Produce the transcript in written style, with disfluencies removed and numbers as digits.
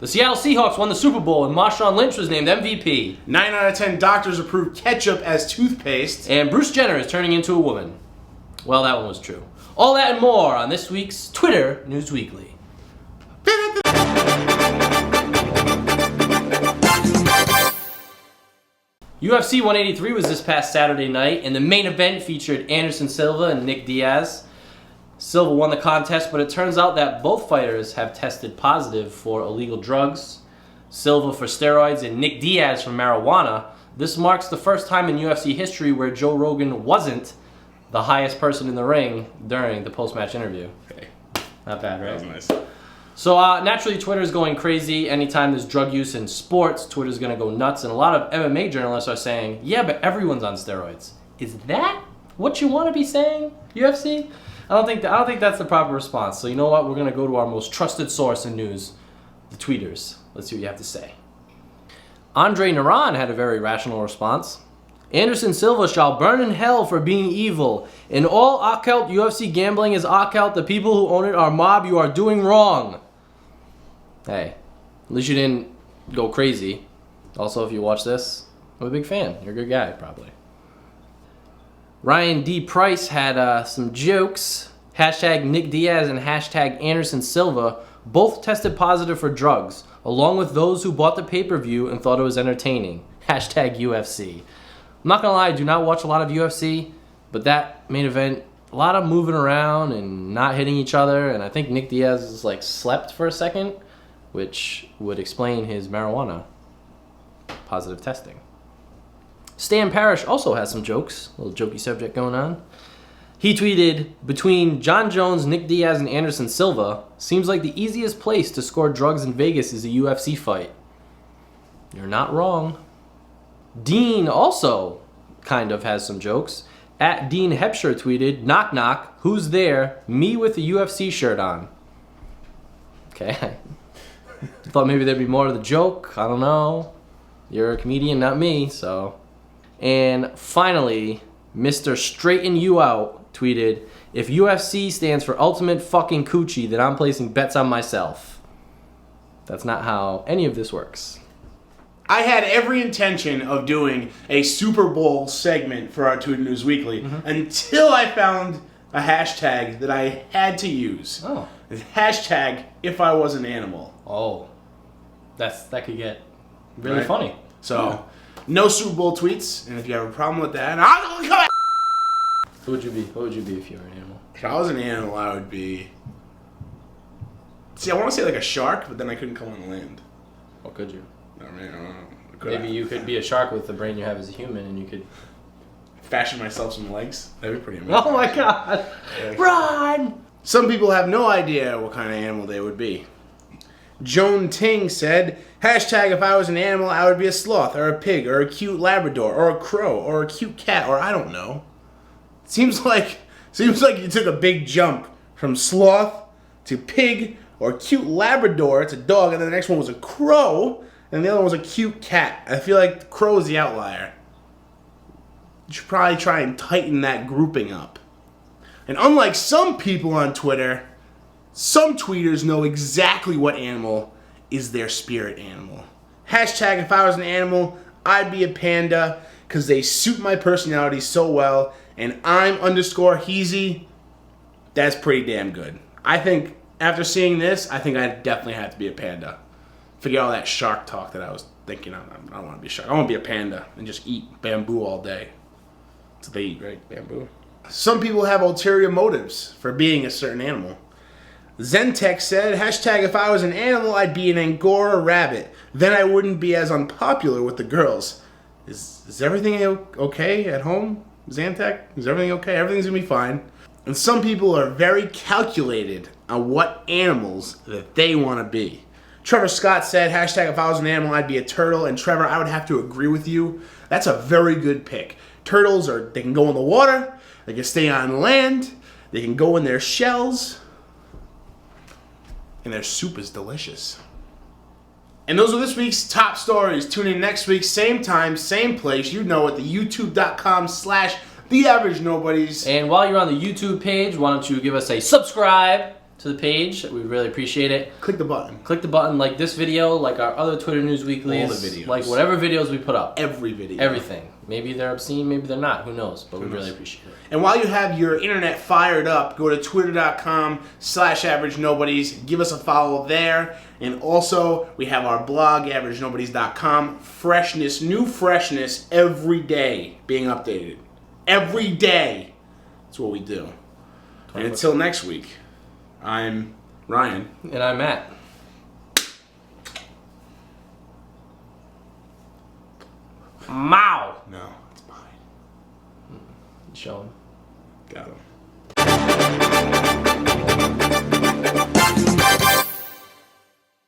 The Seattle Seahawks won the Super Bowl and Marshawn Lynch was named MVP. 9 out of 10 doctors approve ketchup as toothpaste. And Bruce Jenner is turning into a woman. Well, that one was true. All that and more on this week's Twitter News Weekly. UFC 183 was this past Saturday night, and the main event featured Anderson Silva and Nick Diaz. Silva won the contest, but it turns out that both fighters have tested positive for illegal drugs. Silva for steroids and Nick Diaz for marijuana. This marks the first time in UFC history where Joe Rogan wasn't the highest person in the ring during the post-match interview. Okay. Not bad, right? That was nice. So naturally, Twitter's going crazy. Anytime there's drug use in sports, Twitter's going to go nuts. And a lot of MMA journalists are saying, yeah, but everyone's on steroids. Is that what you want to be saying, UFC? I don't think that's the proper response. So you know what? We're going to go to our most trusted source in news, the tweeters. Let's see what you have to say. Andre Naran had a very rational response. Anderson Silva shall burn in hell for being evil. In all occult UFC gambling is occult. The people who own it are mob. You are doing wrong. Hey, at least you didn't go crazy. Also, if you watch this, I'm a big fan. You're a good guy, probably. Ryan D. Price had some jokes. Hashtag Nick Diaz and hashtag Anderson Silva both tested positive for drugs, along with those who bought the pay-per-view and thought it was entertaining. Hashtag UFC. I'm not gonna lie, I do not watch a lot of UFC, but that main event, a lot of moving around and not hitting each other, and I think Nick Diaz is like slept for a second, which would explain his marijuana positive testing. Stan Parrish also has some jokes, a little jokey subject going on. He tweeted, between John Jones, Nick Diaz, and Anderson Silva, seems like the easiest place to score drugs in Vegas is a UFC fight. You're not wrong. Dean also kind of has some jokes. At Dean Hepsher tweeted, knock knock, who's there? Me with the UFC shirt on. Okay. Thought maybe there'd be more to the joke. I don't know. You're a comedian, not me, so. And finally, Mr. Straighten You Out tweeted, if UFC stands for Ultimate Fucking Coochie, then I'm placing bets on myself. That's not how any of this works. I had every intention of doing a Super Bowl segment for our Twitter News Weekly until I found a hashtag that I had to use. Oh. Hashtag if I was an animal. Oh. That could get really funny. So, no Super Bowl tweets, and if you have a problem with that, I'll come back. What would you be if you were an animal? If I was an animal, I would be... See, I want to say like a shark, but then I couldn't come on land. What could you? I mean, I don't know. Maybe you could be a shark with the brain you have as a human, and you could fashion myself some legs. That'd be pretty amazing. Oh my god! Yeah. Run! Some people have no idea what kind of animal they would be. Joan Ting said, hashtag if I was an animal, I would be a sloth, or a pig, or a cute Labrador, or a crow, or a cute cat, or I don't know. Seems like you took a big jump from sloth to pig, or cute Labrador, it's a dog, and then the next one was a crow, and the other one was a cute cat. I feel like the crow is the outlier. You should probably try and tighten that grouping up. And unlike some people on Twitter, some tweeters know exactly what animal is their spirit animal. Hashtag if I was an animal, I'd be a panda, because they suit my personality so well, and I'm _Heezy. That's pretty damn good. I think, after seeing this, I think I definitely have to be a panda. Forget all that shark talk that I was thinking. I don't want to be a shark. I want to be a panda and just eat bamboo all day. That's what they eat, right? Bamboo. Some people have ulterior motives for being a certain animal. Zentech said, hashtag if I was an animal, I'd be an Angora rabbit. Then I wouldn't be as unpopular with the girls. Is everything okay at home, Zantech? Is everything okay? Everything's going to be fine. And some people are very calculated on what animals that they want to be. Trevor Scott said, hashtag if I was an animal, I'd be a turtle. And Trevor, I would have to agree with you. That's a very good pick. Turtles, they can go in the water, they can stay on land, they can go in their shells, and their soup is delicious. And those are this week's top stories. Tune in next week, same time, same place. You know it, the youtube.com/theaveragenobodies. And while you're on the YouTube page, why don't you give us a subscribe to the page. We really appreciate it. Click the button. Click the button, like this video, like our other Twitter News Weeklies. All the videos. Like whatever videos we put up. Every video. Everything. Maybe they're obscene, maybe they're not. Who knows? But we really appreciate it. And while you have your internet fired up, go to twitter.com/AverageNobodies. Give us a follow there. And also, we have our blog, AverageNobodies.com. Freshness, new freshness every day being updated. Every day. That's what we do. And until next week, I'm Ryan. And I'm Matt. Mow! No, it's mine. Show him.